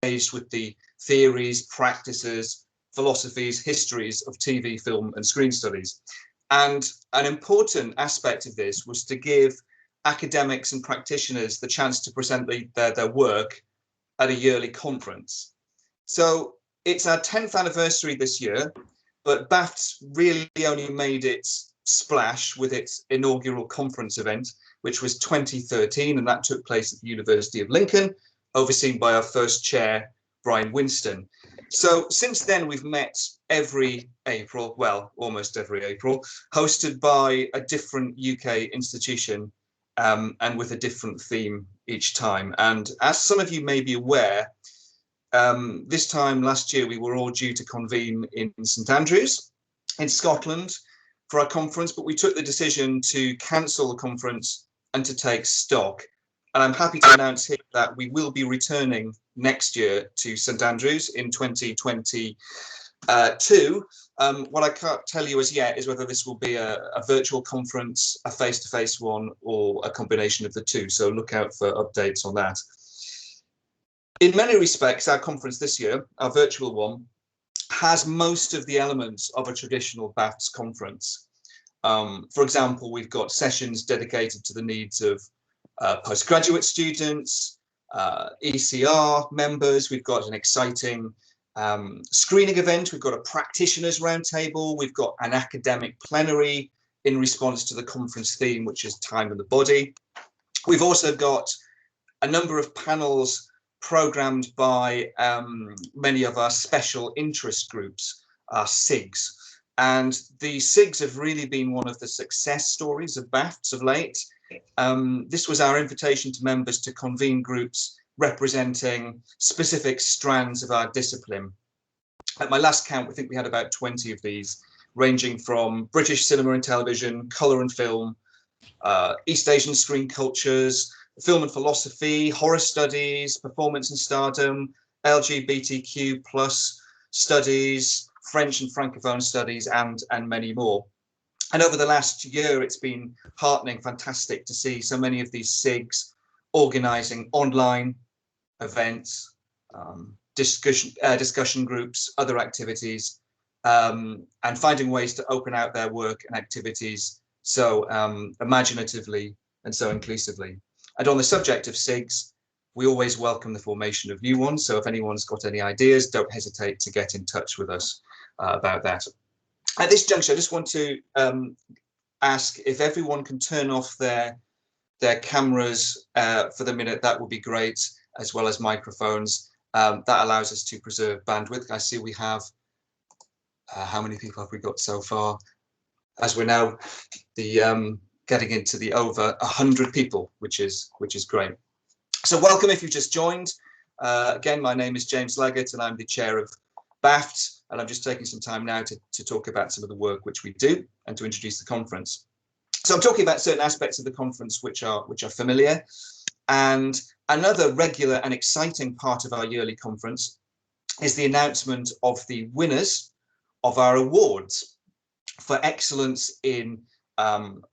engaged with the theories, practices, philosophies, histories of TV, film, and screen studies. And an important aspect of this was to give academics and practitioners the chance to present their work at a yearly conference. So it's our 10th anniversary this year, but BAFT's really only made its splash with its inaugural conference event, which was 2013, and that took place at the University of Lincoln, overseen by our first chair, Brian Winston. So since then, we've met every April, well, almost every April, hosted by a different UK institution and with a different theme each time. And as some of you may be aware, this time last year, we were all due to convene in St Andrews in Scotland for our conference, but we took the decision to cancel the conference and to take stock. And I'm happy to announce here that we will be returning next year to St Andrews in 2022. What I can't tell you as yet is whether this will be a virtual conference, a face-to-face one, or a combination of the two. So look out for updates on that. In many respects, our conference this year, our virtual one, has most of the elements of a traditional BAFTS conference. For example, we've got sessions dedicated to the needs of postgraduate students, ECR members. We've got an exciting screening event. We've got a practitioners roundtable. We've got an academic plenary in response to the conference theme, which is time and the body. We've also got a number of panels programmed by many of our special interest groups, our SIGs. And the SIGs have really been one of the success stories of BAFTS of late. This was our invitation to members to convene groups representing specific strands of our discipline. At my last count, I think we had about 20 of these, ranging from British cinema and television, colour and film, East Asian screen cultures, film and philosophy, horror studies, performance and stardom, LGBTQ plus studies, French and Francophone studies, and many more. And over the last year, it's been heartening, fantastic to see so many of these SIGs organising online events, discussion groups, other activities, and finding ways to open out their work and activities so imaginatively and so inclusively. And on the subject of SIGs, we always welcome the formation of new ones. So if anyone's got any ideas, don't hesitate to get in touch with us about that. At this juncture, I just want to ask if everyone can turn off their cameras for the minute. That would be great, as well as microphones. That allows us to preserve bandwidth. I see we have, how many people have we got so far? As we're now getting into the over 100 people, which is great. So welcome if you've just joined. Again, my name is James Leggott and I'm the chair of BAFT, and I'm just taking some time now to talk about some of the work which we do and to introduce the conference. So I'm talking about certain aspects of the conference which are familiar, and another regular and exciting part of our yearly conference is the announcement of the winners of our awards for excellence in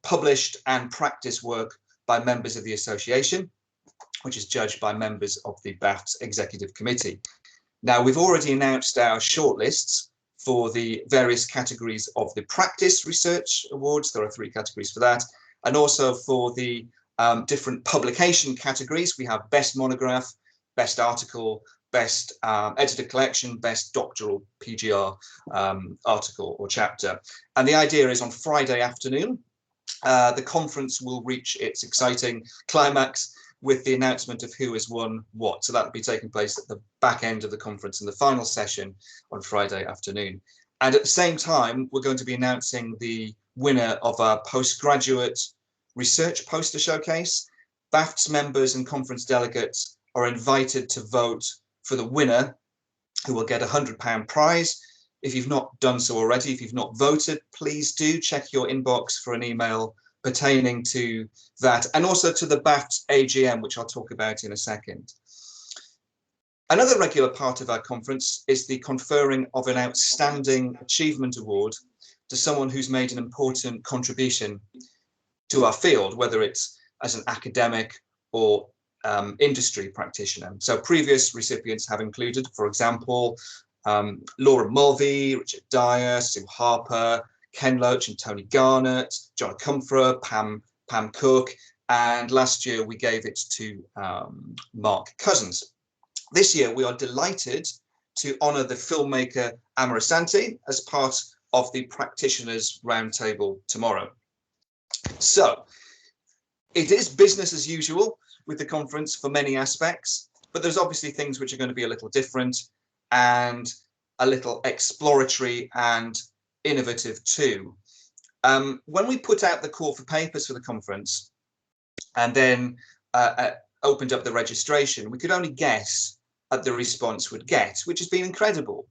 published and practice work by members of the association, which is judged by members of the BAFT's executive committee. Now, we've already announced our shortlists for the various categories of the practice research awards. There are 3 categories for that. And also for the different publication categories, we have best monograph, best article, best edited collection, best doctoral PGR article or chapter. And the idea is on Friday afternoon, the conference will reach its exciting climax with the announcement of who has won what. So that'll be taking place at the back end of the conference in the final session on Friday afternoon. And at the same time, we're going to be announcing the winner of our postgraduate research poster showcase. BAFT's members and conference delegates are invited to vote for the winner, who will get a £100 prize. If you've not done so already, if you've not voted, please do check your inbox for an email pertaining to that, and also to the BAFT's AGM, which I'll talk about in a second. Another regular part of our conference is the conferring of an Outstanding Achievement Award to someone who's made an important contribution to our field, whether it's as an academic or industry practitioner. So previous recipients have included, for example, Laura Mulvey, Richard Dyer, Sue Harper, Ken Loach and Tony Garnett, John Comfort, Pam Cook, and last year we gave it to Mark Cousins. This year we are delighted to honour the filmmaker Amarasanti as part of the practitioners roundtable tomorrow. So it is business as usual with the conference for many aspects, but there's obviously things which are going to be a little different and a little exploratory and innovative too. When we put out the call for papers for the conference and then opened up the registration, we could only guess at the response we'd get, which has been incredible.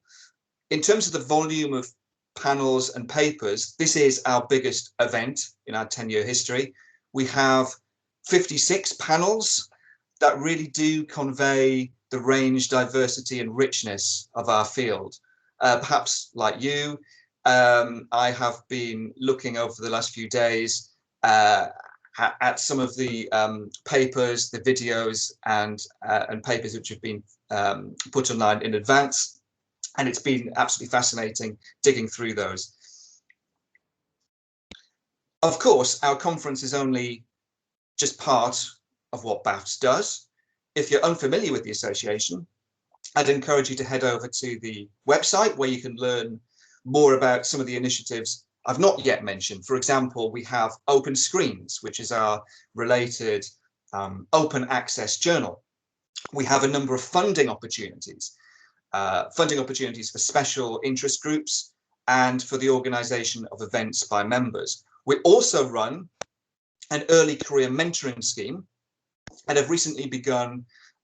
In terms of the volume of panels and papers, this is our biggest event in our 10-year history. We have 56 panels that really do convey the range, diversity and richness of our field. Perhaps like you, I have been looking over the last few days at some of the papers, the videos and papers which have been put online in advance. And it's been absolutely fascinating digging through those. Of course, our conference is only just part of what BAFTS does. If you're unfamiliar with the association, I'd encourage you to head over to the website where you can learn more about some of the initiatives I've not yet mentioned. For example, we have Open Screens, which is our related open access journal. We have a number of funding opportunities for special interest groups and for the organisation of events by members. We also run an early career mentoring scheme and have recently begun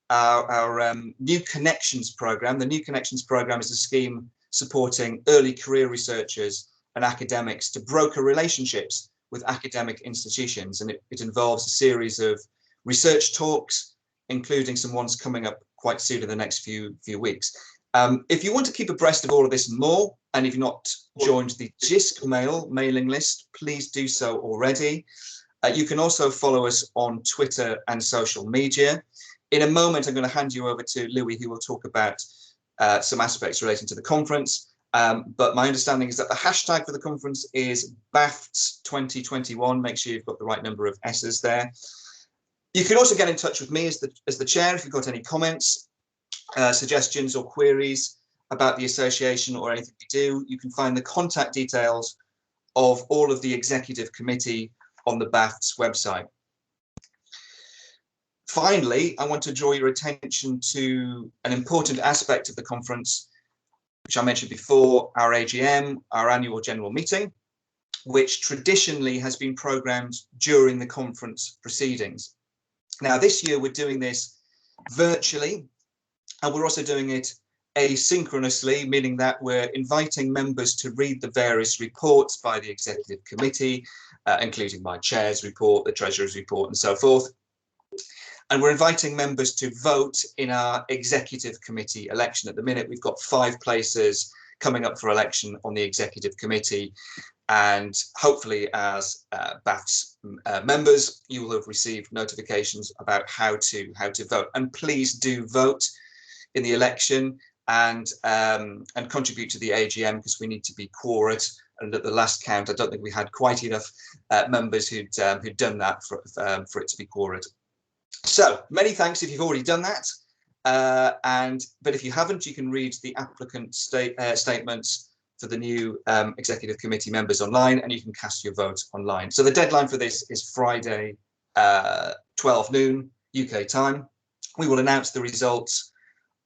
our New Connections programme. The New Connections programme is a scheme supporting early career researchers and academics to broker relationships with academic institutions. And it involves a series of research talks, including some ones coming up quite soon in the next few weeks. If you want to keep abreast of all of this and more, and if you've not joined the JISC mailing list, please do so already. You can also follow us on Twitter and social media. In a moment, I'm going to hand you over to Louis, who will talk about some aspects relating to the conference. But my understanding is that the hashtag for the conference is BAFTS 2021. Make sure you've got the right number of S's there. You can also get in touch with me as the chair if you've got any comments, suggestions or queries about the association or anything we do. You can find the contact details of all of the executive committee on the BAFTS website. Finally, I want to draw your attention to an important aspect of the conference, which I mentioned before, our AGM, our annual general meeting, which traditionally has been programmed during the conference proceedings. Now, this year we're doing this virtually, and we're also doing it asynchronously, meaning that we're inviting members to read the various reports by the executive committee, including my chair's report, the treasurer's report, and so forth. And we're inviting members to vote in our executive committee election. At the minute, we've got 5 places coming up for election on the executive committee. And hopefully, as BAFTS members, you will have received notifications about how to vote. And please do vote in the election and contribute to the AGM, because we need to be quorate. And at the last count, I don't think we had quite enough members who'd done that for it to be quorate. So many thanks if you've already done that. But if you haven't, you can read the applicant statements for the new executive committee members online, and you can cast your vote online. So the deadline for this is Friday, 12 noon UK time. We will announce the results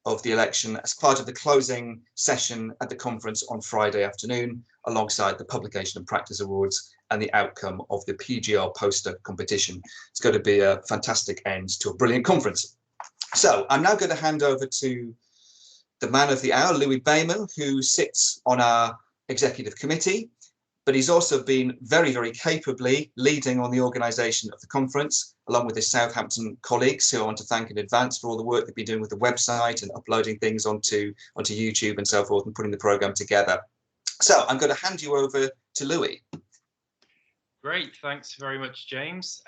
of the election as part of the closing session at the conference on Friday afternoon, alongside the Publication and Practice Awards and the outcome of the PGR poster competition. It's going to be a fantastic end to a brilliant conference. So I'm now going to hand over to the man of the hour, Louis Bayman, who sits on our executive committee, but he's also been very, very capably leading on the organisation of the conference, along with his Southampton colleagues, who I want to thank in advance for all the work they've been doing with the website and uploading things onto YouTube and so forth, and putting the programme together. So I'm going to hand you over to Louis. Great, thanks very much, James.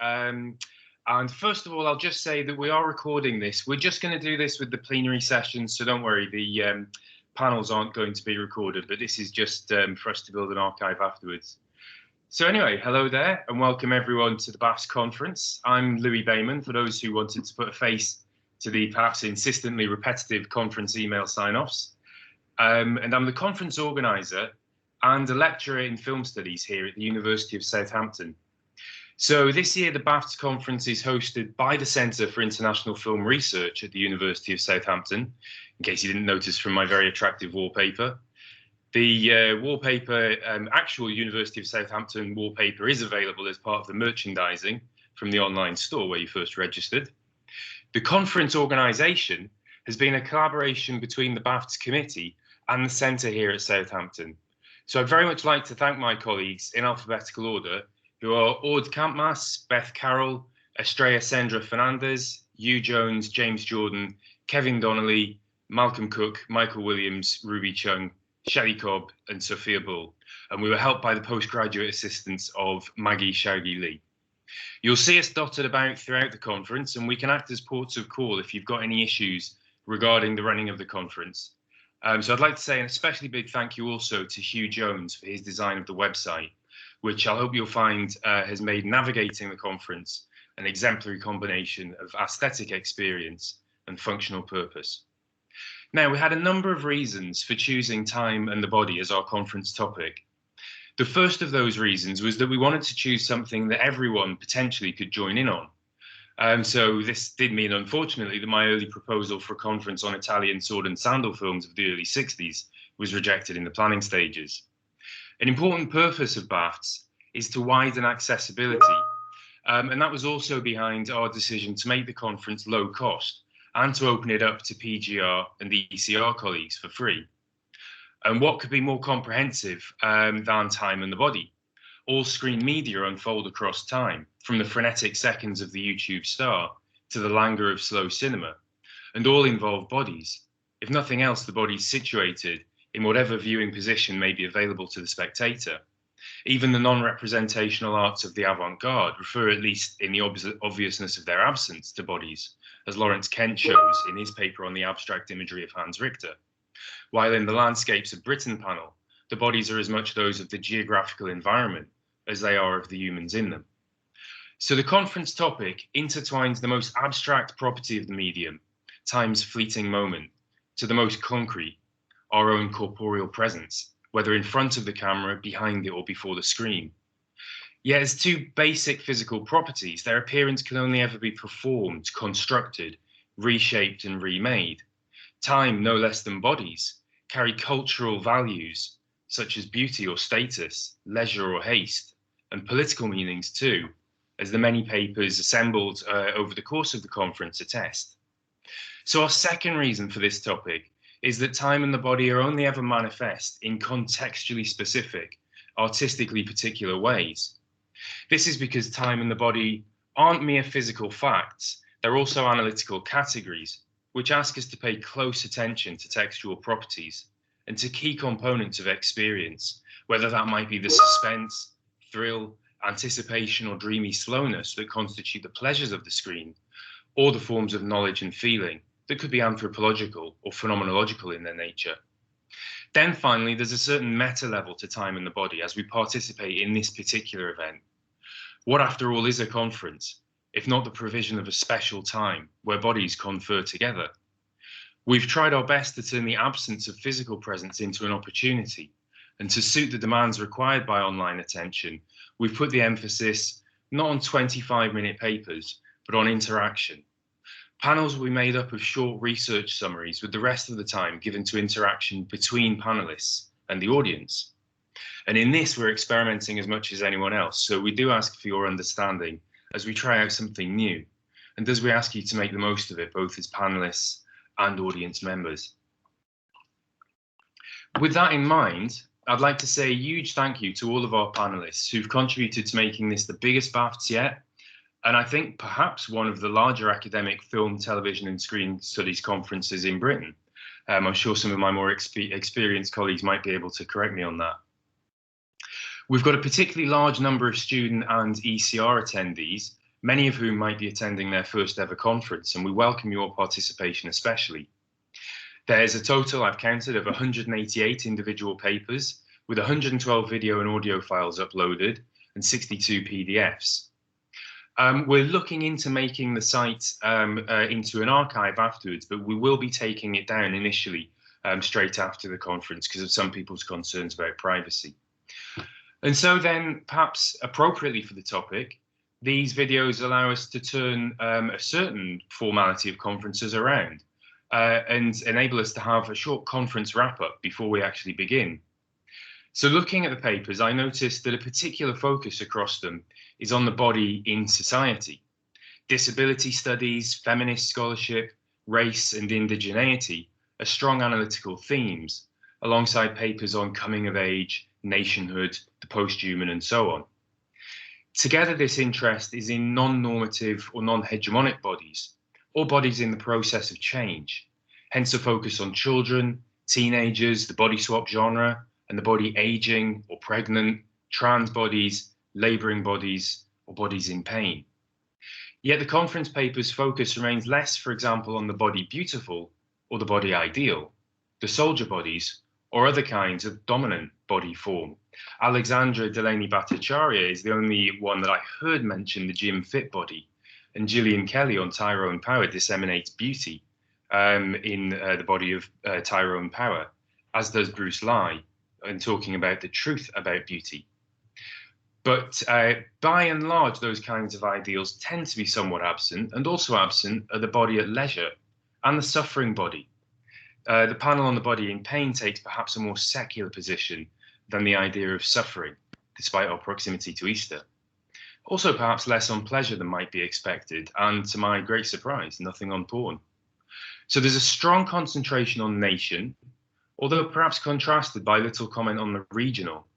And first of all, I'll just say that we are recording this. We're just going to do this with the plenary session, so don't worry, the panels aren't going to be recorded, but this is just for us to build an archive afterwards. So anyway, hello there, and welcome everyone to the BAFS conference. I'm Louis Bayman, for those who wanted to put a face to the perhaps insistently repetitive conference email sign-offs. And I'm the conference organizer and a lecturer in film studies here at the University of Southampton. So this year, the BAFTA conference is hosted by the Centre for International Film Research at the University of Southampton, in case you didn't notice from my very attractive wallpaper. The wallpaper, actual University of Southampton wallpaper is available as part of the merchandising from the online store where you first registered. The conference organisation has been a collaboration between the BAFTA committee and the Centre here at Southampton. So I'd very much like to thank my colleagues in alphabetical order, who are Ord Kampmas, Beth Carroll, Estrella Sendra Fernandez, Hugh Jones, James Jordan, Kevin Donnelly, Malcolm Cook, Michael Williams, Ruby Chung, Shelley Cobb, and Sophia Bull. And we were helped by the postgraduate assistance of Maggie Shaugi Lee. You'll see us dotted about throughout the conference, and we can act as ports of call if you've got any issues regarding the running of the conference. So I'd like to say an especially big thank you also to Hugh Jones for his design of the website, which I hope you'll find has made navigating the conference an exemplary combination of aesthetic experience and functional purpose. Now, we had a number of reasons for choosing time and the body as our conference topic. The first of those reasons was that we wanted to choose something that everyone potentially could join in on. So this did mean, unfortunately, that my early proposal for a conference on Italian sword and sandal films of the early 60s was rejected in the planning stages. An important purpose of BAFTS is to widen accessibility, and that was also behind our decision to make the conference low cost and to open it up to PGR and ECR colleagues for free. And what could be more comprehensive than time and the body? All screen media unfold across time, from the frenetic seconds of the YouTube star to the languor of slow cinema, and all involve bodies. If nothing else, the body's situated in whatever viewing position may be available to the spectator. Even the non-representational arts of the avant-garde refer, at least in the obviousness of their absence, to bodies, as Lawrence Kent shows in his paper on the abstract imagery of Hans Richter. While in the Landscapes of Britain panel, the bodies are as much those of the geographical environment as they are of the humans in them. So the conference topic intertwines the most abstract property of the medium, time's fleeting moment, to the most concrete, our own corporeal presence, whether in front of the camera, behind it, or before the screen. Yet as two basic physical properties, their appearance can only ever be performed, constructed, reshaped, and remade. Time, no less than bodies, carry cultural values, such as beauty or status, leisure or haste, and political meanings too, as the many papers assembled over the course of the conference attest. So our second reason for this topic is that time and the body are only ever manifest in contextually specific, artistically particular ways. This is because time and the body aren't mere physical facts, they're also analytical categories, which ask us to pay close attention to textual properties and to key components of experience, whether that might be the suspense, thrill, anticipation, or dreamy slowness that constitute the pleasures of the screen, or the forms of knowledge and feeling that could be anthropological or phenomenological in their nature. Then finally, there's a certain meta level to time and the body as we participate in this particular event. What, after all, is a conference, if not the provision of a special time where bodies confer together? We've tried our best to turn the absence of physical presence into an opportunity, and to suit the demands required by online attention, we've put the emphasis not on 25-minute papers, but on interaction. Panels will be made up of short research summaries, with the rest of the time given to interaction between panelists and the audience. And in this, we're experimenting as much as anyone else, so we do ask for your understanding as we try out something new, and as we ask you to make the most of it, both as panelists and audience members. With that in mind, I'd like to say a huge thank you to all of our panelists who've contributed to making this the biggest BAFTS yet, and I think perhaps one of the larger academic film, television and screen studies conferences in Britain. I'm sure some of my more experienced colleagues might be able to correct me on that. We've got a particularly large number of student and ECR attendees, many of whom might be attending their first ever conference, and we welcome your participation especially. There's a total, I've counted, of 188 individual papers, with 112 video and audio files uploaded and 62 PDFs. We're looking into making the site into an archive afterwards, but we will be taking it down initially straight after the conference because of some people's concerns about privacy. And so then, perhaps appropriately for the topic, these videos allow us to turn a certain formality of conferences around and enable us to have a short conference wrap-up before we actually begin. So looking at the papers, I noticed that a particular focus across them is on the body in society. Disability studies, feminist scholarship, race and indigeneity are strong analytical themes, alongside papers on coming of age, nationhood, the post-human and so on. Together, this interest is in non-normative or non-hegemonic bodies, or bodies in the process of change, hence a focus on children, teenagers, the body swap genre, and the body aging or pregnant, trans bodies, labouring bodies, or bodies in pain. Yet the conference paper's focus remains less, for example, on the body beautiful or the body ideal, the soldier bodies, or other kinds of dominant body form. Alexandra Delaney Bhattacharya is the only one that I heard mention the gym fit body, and Gillian Kelly on Tyrone Power disseminates beauty in the body of Tyrone Power, as does Bruce Lai, in talking about the truth about beauty. But by and large, those kinds of ideals tend to be somewhat absent, and also absent are the body at leisure and the suffering body. The panel on the body in pain takes perhaps a more secular position than the idea of suffering, despite our proximity to Easter. Also perhaps less on pleasure than might be expected, and to my great surprise, nothing on porn. So there's a strong concentration on nation, although perhaps contrasted by little comment on the regional.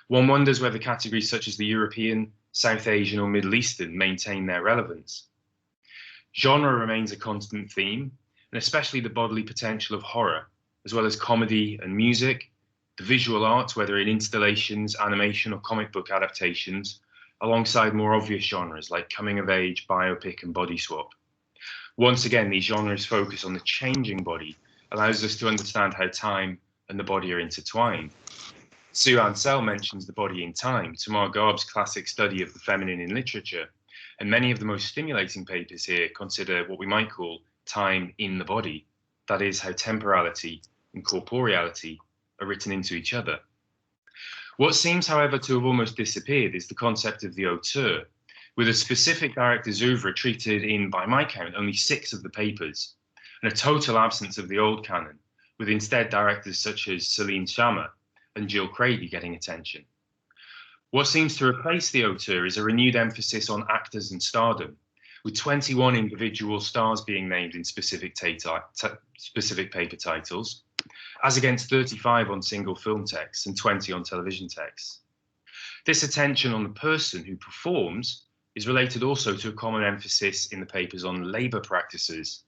One wonders whether categories such as the European, South Asian or Middle Eastern maintain their relevance. Genre remains a constant theme, and especially the bodily potential of horror, as well as comedy and music, the visual arts, whether in installations, animation or comic book adaptations, alongside more obvious genres like coming of age, biopic and body swap. Once again, these genres focus on the changing body, allows us to understand how time and the body are intertwined. Sue Ansell mentions the body in time, Tamar Garb's classic study of the feminine in literature, and many of the most stimulating papers here consider what we might call time in the body, that is, how temporality and corporeality are written into each other. What seems, however, to have almost disappeared is the concept of the auteur, with a specific director's oeuvre treated in, by my count, only 6 of the papers, and a total absence of the old canon, with instead directors such as Celine Sciamma and Jill Craigie getting attention. What seems to replace the auteur is a renewed emphasis on actors and stardom, with 21 individual stars being named in specific paper titles, as against 35 on single film texts and 20 on television texts. This attention on the person who performs is related also to a common emphasis in the papers on labour practices,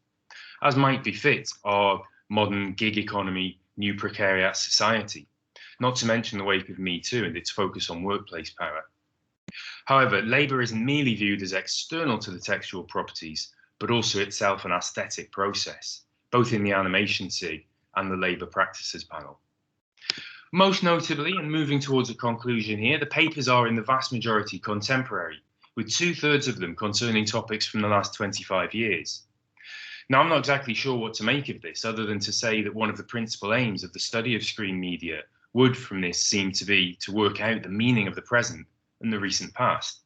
as might befit our modern gig economy, new precariat society, not to mention the wake of Me Too and its focus on workplace power. However, labour isn't merely viewed as external to the textual properties, but also itself an aesthetic process, both in the animation SIG and the labour practices panel. Most notably, and moving towards a conclusion here, the papers are in the vast majority contemporary, with 2/3 of them concerning topics from the last 25 years. Now, I'm not exactly sure what to make of this, other than to say that one of the principal aims of the study of screen media would from this seem to be to work out the meaning of the present and the recent past.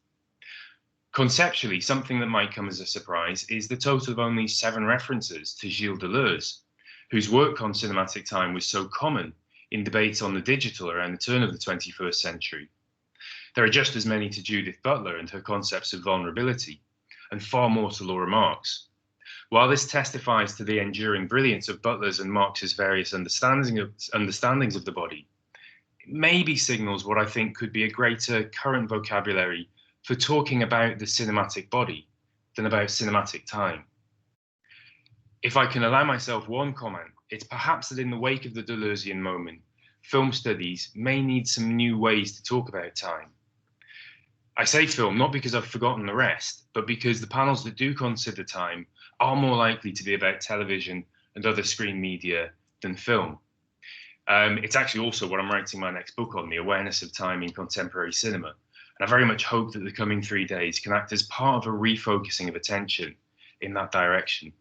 Conceptually, something that might come as a surprise is the total of only 7 references to Gilles Deleuze, whose work on cinematic time was so common in debates on the digital around the turn of the 21st century. There are just as many to Judith Butler and her concepts of vulnerability, and far more to Laura Marx. While this testifies to the enduring brilliance of Butler's and Marx's various understandings of the body, it maybe signals what I think could be a greater current vocabulary for talking about the cinematic body than about cinematic time. If I can allow myself one comment, it's perhaps that in the wake of the Deleuzian moment, film studies may need some new ways to talk about time. I say film not because I've forgotten the rest, but because the panels that do consider time are more likely to be about television and other screen media than film. It's actually also what I'm writing my next book on, the awareness of time in contemporary cinema. And I very much hope that the coming 3 days can act as part of a refocusing of attention in that direction.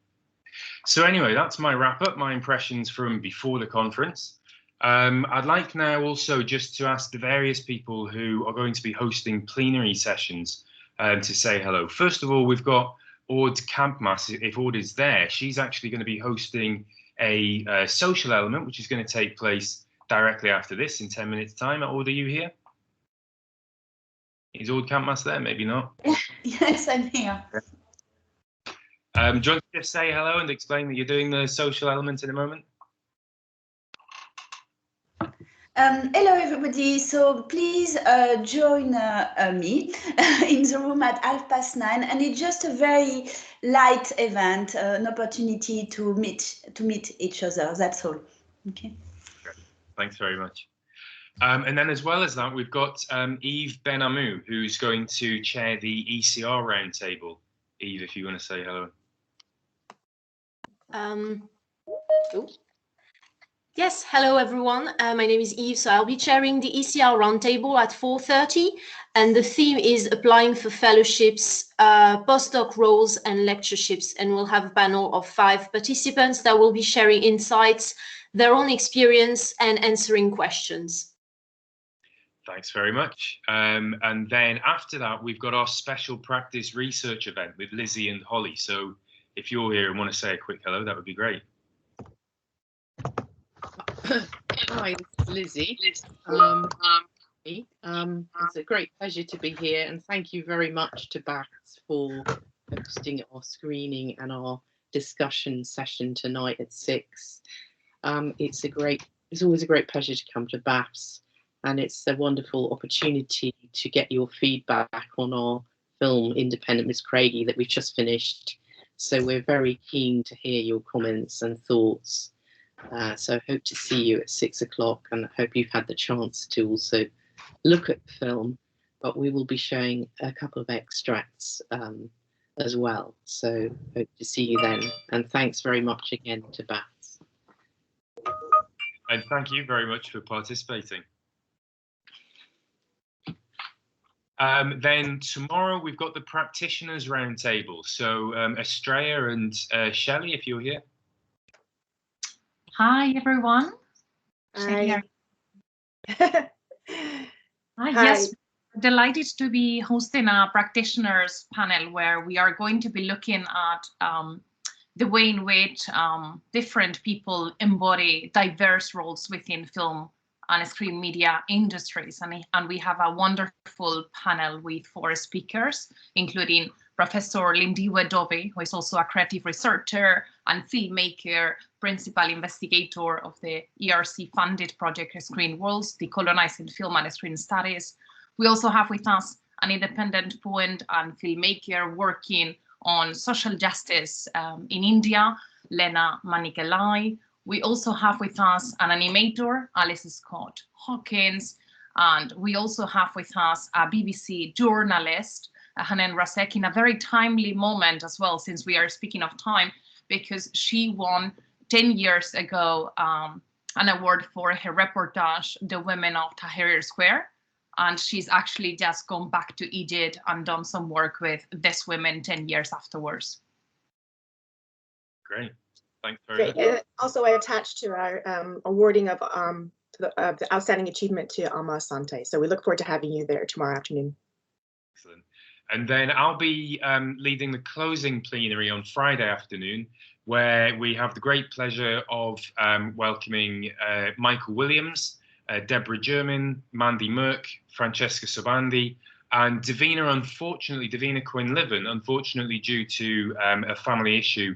So anyway, that's my wrap up, my impressions from before the conference. I'd like now also just to ask the various people who are going to be hosting plenary sessions to say hello. First of all, we've got Aude Kampmas, if Aude is there. She's actually going to be hosting a social element, which is going to take place directly after this in 10 minutes' time. Aude, are you here? Is Aude Kampmas there? Maybe not. Yes, I'm here. Do you want to just say hello and explain that you're doing the social element in a moment? Hello, everybody. So please join me in the room at 9:30, and it's just a very light event, an opportunity to meet each other. That's all. Okay. Great. Thanks very much. And then, as well as that, we've got Yves Benamou, who's going to chair the ECR roundtable. Yves, if you want to say hello. Yes, hello everyone. My name is Yves, so I'll be chairing the ECR roundtable at 4:30, and the theme is applying for fellowships, postdoc roles and lectureships, and we'll have a panel of 5 participants that will be sharing insights, their own experience, and answering questions. Thanks very much. And then after that, we've got our special practice research event with Lizzie and Holly. So if you're here and want to say a quick hello, that would be great. Hi, this is Lizzie. It's a great pleasure to be here, and thank you very much to BAFS for hosting our screening and our discussion session tonight at 6. It's always a great pleasure to come to BAFS, and it's a wonderful opportunity to get your feedback on our film Independent Miss Craigie that we've just finished. So we're very keen to hear your comments and thoughts. So I hope to see you at 6 o'clock, and I hope you've had the chance to also look at the film, but we will be showing a couple of extracts as well. So hope to see you then, and thanks very much again to BAFS. And thank you very much for participating. Then tomorrow we've got the practitioners roundtable. So Estrella and Shelley, if you're here. Hi, everyone. Hi. Hi. Yes, delighted to be hosting a practitioners panel where we are going to be looking at the way in which different people embody diverse roles within film and screen media industries. And we have a wonderful panel with 4 speakers, including Professor Lindiwe Dove, who is also a creative researcher and filmmaker, principal investigator of the ERC-funded project Screen Worlds, Decolonizing Film and Screen Studies. We also have with us an independent poet and filmmaker working on social justice in India, Lena Manikalai. We also have with us an animator, Alice Scott Hawkins, and we also have with us a BBC journalist, Hanan Rasek, in a very timely moment as well, since we are speaking of time, because she won 10 years ago an award for her reportage, The Women of Tahrir Square. And she's actually just gone back to Egypt and done some work with these women 10 years afterwards. Great. Thanks very much. Also, I attached to our awarding of the Outstanding Achievement to Alma Sante. So we look forward to having you there tomorrow afternoon. Excellent. And then I'll be leading the closing plenary on Friday afternoon, where we have the great pleasure of welcoming Michael Williams, Deborah German, Mandy Merck, Francesca Sobandi, and Davina Quinn-Liven, unfortunately due to a family issue,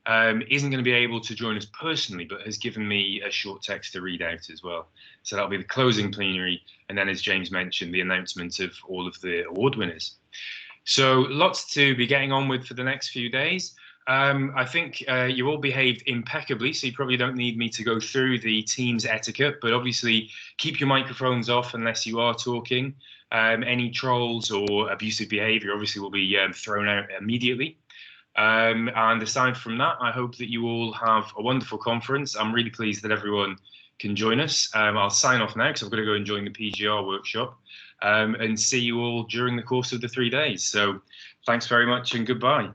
isn't going to be able to join us personally, but has given me a short text to read out as well. So that'll be the closing plenary. And then, as James mentioned, the announcement of all of the award winners. So lots to be getting on with for the next few days. I think you all behaved impeccably, so you probably don't need me to go through the Teams etiquette, but obviously keep your microphones off unless you are talking. Any trolls or abusive behaviour obviously will be thrown out immediately. And aside from that, I hope that you all have a wonderful conference. I'm really pleased that everyone can join us. I'll sign off now because I've got to go and join the PGR workshop, and see you all during the course of the 3 days. So thanks very much and goodbye.